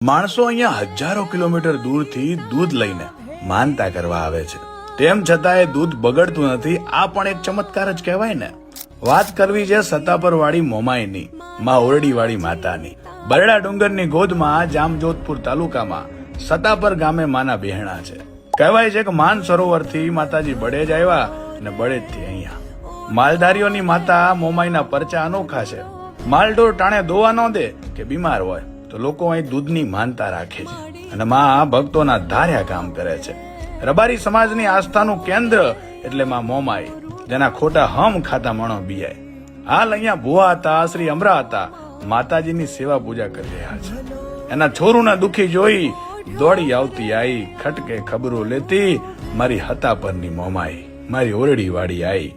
માણસો અહીંયા હજારો કિલોમીટર દૂરથી દૂધ લઈને માનતા કરવા આવે છે, તેમ છતાં એ દૂધ બગડતું નથી. આ પણ એક ચમત્કાર જ કહેવાય ને. વાત કરવી છે સતાપર વાળી મોમાઈની, માં ઓરડી વાળી માતાની. બરડા ડુંગરની ગોદમાં જામજોધપુર તાલુકામાં સતાપર ગામે માના બહેણા છે. કહેવાય છે કે માન સરોવરથી માતાજી બળેજ આવ્યા અને બળેજથી અહીંયા. માલધારીઓની માતા મોમાઈના પરચા અનોખા છે. માલઢોર ટાણે દોવા ન દે કે બીમાર હોય તો લોકો અહીં દૂધની માનતા રાખે છે અને માં ભક્તોના ધાર્યા કામ કરે છે. રબારી સમાજની આસ્થાનું કેન્દ્ર એટલે માં મોમાઈ, જેના ખોટા હમ ખાતા મણો બિયાય. હાલ અહીંયા ભુવા હતા, શ્રી અમરા હતા, માતાજીની સેવા પૂજા કરી રહ્યા છે. એના છોરુના દુખી જોઈ દોડી આવતી આઈ, ખટકે ખબરો લેતી મારી હતા પરની મોમાઈ, મારી ઓરડી વાળી આઈ.